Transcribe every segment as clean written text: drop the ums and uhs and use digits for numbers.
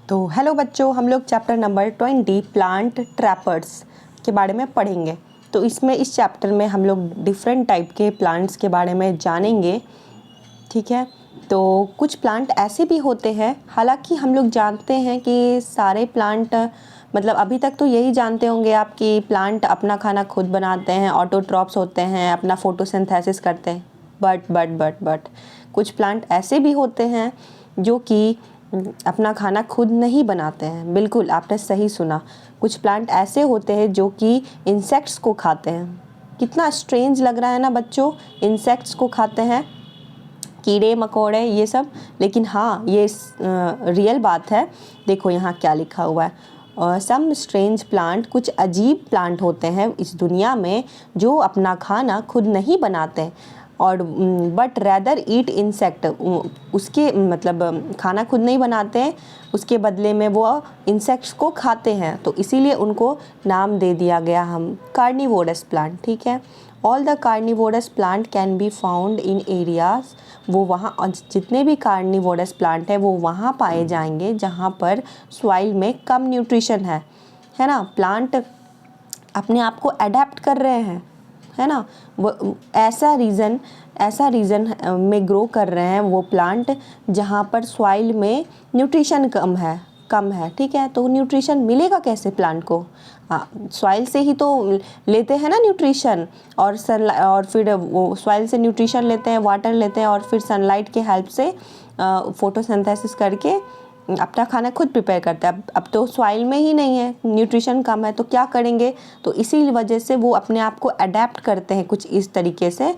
तो हेलो बच्चों, हम लोग चैप्टर नंबर 20 प्लांट ट्रैपर्स के बारे में पढ़ेंगे। तो इसमें इस चैप्टर में हम लोग डिफरेंट टाइप के प्लांट्स के बारे में जानेंगे। ठीक है, तो कुछ प्लांट ऐसे भी होते हैं, हालांकि हम लोग जानते हैं कि सारे प्लांट मतलब अभी तक तो यही जानते होंगे आप कि प्लांट अपना खाना खुद बनाते हैं, ऑटोट्रॉप्स होते हैं, अपना फोटोसिंथेसिस करते हैं। बट कुछ प्लांट ऐसे भी होते हैं जो कि अपना खाना खुद नहीं बनाते हैं। बिल्कुल आपने सही सुना, कुछ प्लांट ऐसे होते हैं जो कि इंसेक्ट्स को खाते हैं। कितना स्ट्रेंज लग रहा है ना बच्चों, इंसेक्ट्स को खाते हैं, कीड़े मकोड़े ये सब। लेकिन हाँ, ये रियल बात है। देखो यहाँ क्या लिखा हुआ है, सम स्ट्रेंज प्लांट, कुछ अजीब प्लांट होते हैं इस दुनिया में जो अपना खाना खुद नहीं बनाते और बट रैदर ईट इंसेक्ट, उसके मतलब खाना खुद नहीं बनाते हैं, उसके बदले में वो इंसेक्ट्स को खाते हैं, तो इसीलिए उनको नाम दे दिया गया हम कार्निवोरस प्लांट। ठीक है, all the carnivorous plant can be found in areas, वो वहाँ जितने भी कार्निवोरस प्लांट है वो वहाँ पाए जाएंगे जहाँ पर सॉइल में कम न्यूट्रिशन है ना। प्लांट अपने आप को अडेप्ट कर रहे हैं, है ना। वो ऐसा रीजन में ग्रो कर रहे हैं वो प्लांट जहाँ पर सॉइल में न्यूट्रिशन कम है। ठीक है, तो न्यूट्रिशन मिलेगा कैसे प्लांट को? सॉइल से ही तो लेते हैं ना न्यूट्रिशन, और फिर वो सॉइल से न्यूट्रिशन लेते हैं, वाटर लेते हैं, और फिर सनलाइट के हेल्प से फोटोसिंथेसिस करके अपना खाना खुद प्रिपेयर करते हैं। अब तो सॉइल में ही नहीं है, न्यूट्रिशन कम है, तो क्या करेंगे? तो इसी वजह से वो अपने आप को अडेप्ट करते हैं कुछ इस तरीके से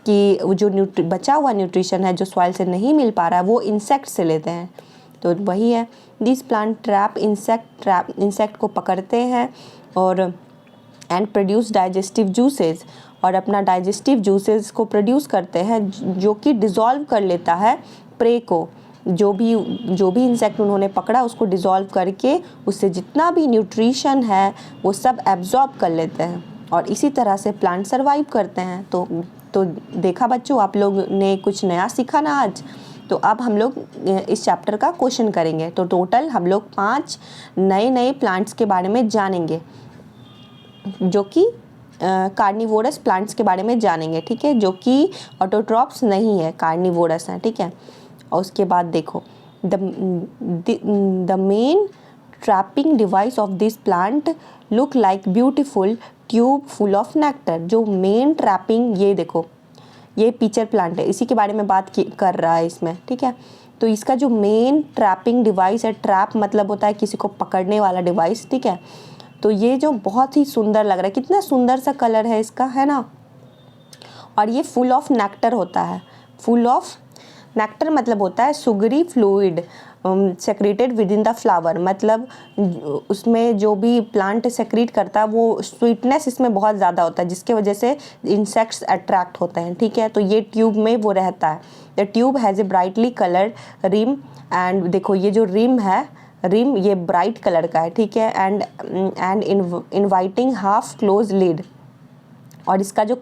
कि जो बचा हुआ न्यूट्रिशन है जो सॉइल से नहीं मिल पा रहा है वो इंसेक्ट से लेते हैं। तो वही है, दिस प्लांट ट्रैप इंसेक्ट को पकड़ते हैं और एंड प्रोड्यूस डाइजेस्टिव जूसेस, और अपना डाइजेस्टिव जूसेस को प्रोड्यूस करते हैं जो कि डिज़ोल्व कर लेता है प्रे को। जो भी इंसेक्ट उन्होंने पकड़ा उसको डिज़ोल्व करके उससे जितना भी न्यूट्रिशन है वो सब एब्जॉर्ब कर लेते हैं, और इसी तरह से प्लांट सर्वाइव करते हैं। तो देखा बच्चों, आप लोग ने कुछ नया सीखा ना आज। तो अब हम लोग इस चैप्टर का क्वेश्चन करेंगे। तो टोटल हम लोग 5 नए प्लांट्स के बारे में जानेंगे जो कि कार्निवोरस प्लांट्स के बारे में जानेंगे। ठीक है, जो कि ऑटोट्रॉप्स नहीं है, कार्निवोरस हैं। ठीक है, और उसके बाद देखो, the main trapping device of this plant look like beautiful tube full of nectar. जो मेन ट्रैपिंग, ये देखो, ये पिचर प्लांट है, इसी के बारे में बात कर रहा है इसमें। ठीक है, तो इसका जो मेन ट्रैपिंग डिवाइस है, ट्रैप मतलब होता है किसी को पकड़ने वाला डिवाइस। ठीक है, तो ये जो बहुत ही सुंदर लग रहा है, कितना सुंदर सा कलर है इसका, है ना। और ये फुल ऑफ नेक्टर होता है। फुल ऑफ नेक्टर मतलब होता है sugary fluid secreted within the flower, मतलब उसमें जो भी प्लांट सेक्रेट करता है वो स्वीटनेस इसमें बहुत ज़्यादा होता है, जिसके वजह से इंसेक्ट्स अट्रैक्ट होते हैं। ठीक है, तो ये ट्यूब में वो रहता है। The tube has a brightly coloured rim, and देखो ये जो रिम ये ब्राइट कलर का है। ठीक है, and inviting half close lid, और इसका जो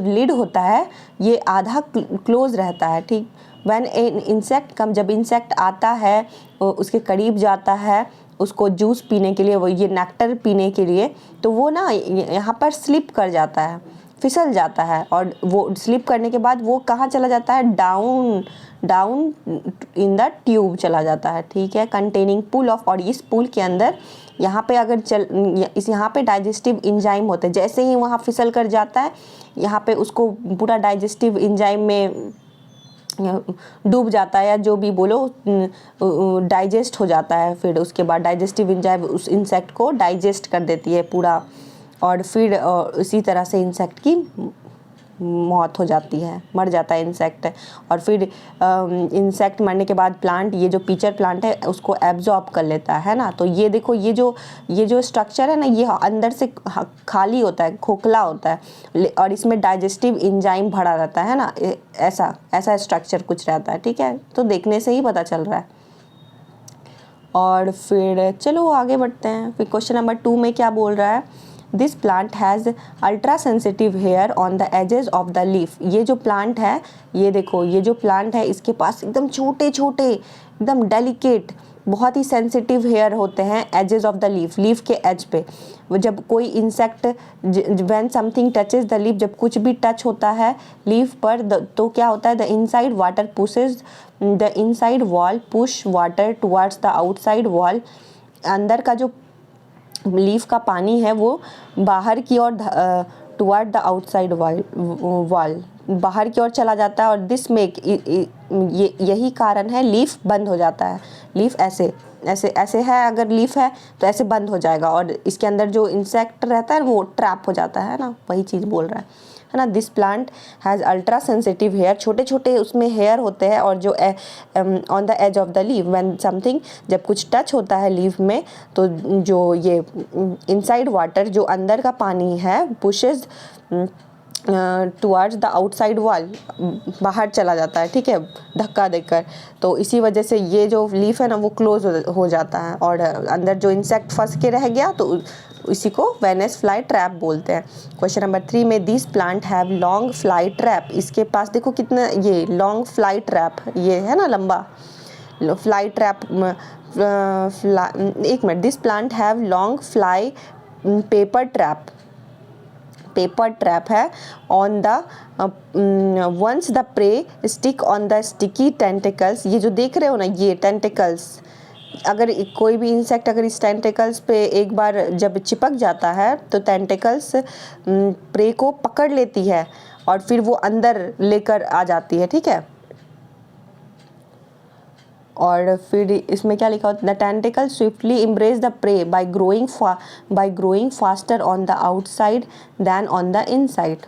लिड होता है ये आधा क्लोज रहता है। ठीक, व्हेन ए इंसेक्ट कम, जब इंसेक्ट आता है उसके करीब जाता है उसको जूस पीने के लिए, वो ये नेक्टर पीने के लिए, तो वो ना यहाँ पर स्लिप कर जाता है, फिसल जाता है, और वो स्लिप करने के बाद वो कहाँ चला जाता है? डाउन इन द ट्यूब चला जाता है। ठीक है, कंटेनिंग पूल ऑफ, और इस पूल के अंदर यहाँ पे यहाँ पे डाइजेस्टिव इंजाइम होते हैं। जैसे ही वहाँ फिसल कर जाता है यहाँ पे उसको पूरा डाइजेस्टिव इंजाइम में डूब जाता है, या जो भी बोलो, डाइजेस्ट हो जाता है। फिर उसके बाद डाइजेस्टिव इंजाइम उस इंसेक्ट को डाइजेस्ट कर देती है पूरा, और फिर इसी तरह से इंसेक्ट की मौत हो जाती है, मर जाता है इंसेक्ट। और फिर इंसेक्ट मरने के बाद प्लांट, ये जो पिचर प्लांट है उसको एब्जॉर्ब कर लेता है ना। तो ये देखो, ये जो स्ट्रक्चर है ना, ये अंदर से खाली होता है, खोखला होता है, और इसमें डाइजेस्टिव इंजाइम भरा रहता है ना, ऐसा स्ट्रक्चर कुछ रहता है। ठीक है, तो देखने से ही पता चल रहा है। और फिर चलो आगे बढ़ते हैं। फिर क्वेश्चन नंबर 2 में क्या बोल रहा है? This plant has ultra sensitive hair on the edges of the leaf. ये जो प्लांट है, ये देखो, ये जो प्लांट है इसके पास एकदम छोटे छोटे, एकदम डेलिकेट बहुत ही सेंसिटिव हेयर होते हैं edges of the leaf, leaf के एज पे। वो जब कोई insect, when something touches the leaf, जब कुछ भी टच होता है लीफ पर तो क्या होता है, the inside water pushes the inside wall push water towards the outside wall. अंदर का जो लीफ का पानी है वो बाहर की ओर टुवर्ड द आउटसाइड वॉल, बाहर की ओर चला जाता है। और दिस मेक, यही कारण है लीफ बंद हो जाता है। लीफ ऐसे ऐसे ऐसे है, अगर लीफ है तो ऐसे बंद हो जाएगा और इसके अंदर जो इंसेक्ट रहता है वो ट्रैप हो जाता है ना, वही चीज़ बोल रहा है ना। This plant has ultra sensitive hair, छोटे छोटे उसमें हेयर होते हैं और जो on the edge of the leaf when something, जब कुछ टच होता है लीफ में तो जो ये इनसाइड वाटर, जो अंदर का पानी है, pushes towards the outside wall, बाहर चला जाता है, ठीक है, धक्का देकर। तो इसी वजह से ये जो लीफ है ना वो क्लोज हो जाता है और अंदर जो इंसेक्ट फंस के रह गया तो इसी को वेनस फ्लाई ट्रैप बोलते हैं। क्वेश्चन नंबर 3 में this plant have long fly trap, इसके पास देखो कितना ये लॉन्ग फ्लाई ट्रैप, ये है ना लंबा फ्लाई ट्रैप। एक minute, this plant have long fly paper trap, paper trap है on the once the prey stick on the sticky tentacles. ये जो देख रहे हो ना ये टेंटिकल्स, अगर कोई भी इंसेक्ट अगर इस टेंटिकल्स पे एक बार जब चिपक जाता है तो टेंटिकल्स प्रे को पकड़ लेती है और फिर वो अंदर लेकर आ जाती है, ठीक है। और फिर इसमें क्या लिखा होता है, the tentacle swiftly embrace the prey by growing faster on the outside than on the inside.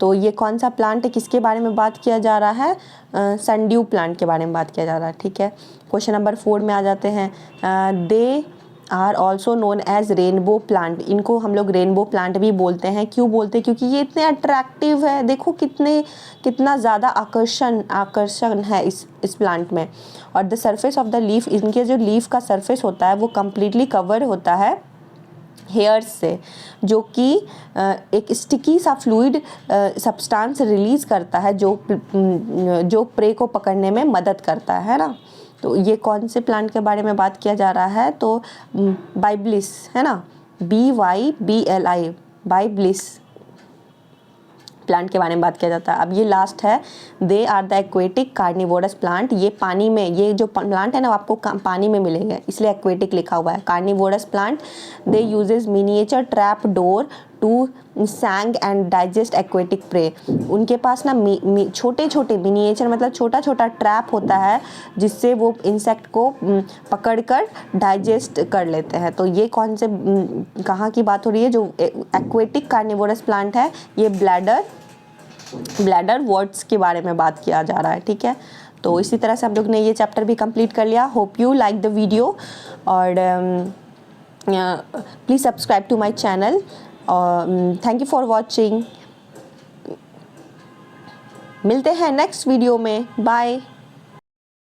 तो ये कौन सा प्लांट है, किसके बारे में बात किया जा रहा है, सनड्यू प्लांट के बारे में बात किया जा रहा है, ठीक है। क्वेश्चन नंबर 4 में आ जाते हैं, they are also known as rainbow plant, इनको हम लोग रेनबो प्लांट भी बोलते हैं। क्यों बोलते हैं, क्योंकि ये इतने अट्रैक्टिव है, देखो कितना ज़्यादा आकर्षण है इस प्लांट में। और the surface of the leaf, इनके जो लीफ का सरफेस होता है वो कम्प्लीटली कवर होता है हेयर्स से, जो कि एक स्टिकी सा फ्लूइड सब्सटेंस रिलीज़ करता है जो प्रे को पकड़ने में मदद करता है ना। तो ये कौन से प्लांट के बारे में बात किया जा रहा है, तो बाइबलिस है ना, BYBLI, बाइबलिस प्लांट के बारे में बात किया जाता है। अब ये लास्ट है, they are the aquatic carnivorous plant, ये पानी में, ये जो प्लांट है ना आपको पानी में मिलेंगे इसलिए एक्वेटिक लिखा हुआ है। Carnivorous plant, they uses miniature trap door to snag and digest aquatic prey, उनके पास ना छोटे छोटे मिनिएचर मतलब छोटा छोटा ट्रैप होता है जिससे वो इंसेक्ट को पकड़कर डाइजेस्ट कर लेते हैं। तो ये कौन से कहाँ की बात हो रही है, जो एक्वेटिक कार्निवोरस प्लांट है ये ब्लैडर वर्ड्स के बारे में बात किया जा रहा है, ठीक है। तो इसी तरह से हम लोग ने ये चैप्टर भी कंप्लीट कर लिया। Hope you like the video और please subscribe to my channel. Thank you for watching, मिलते हैं नेक्स्ट वीडियो में, बाय।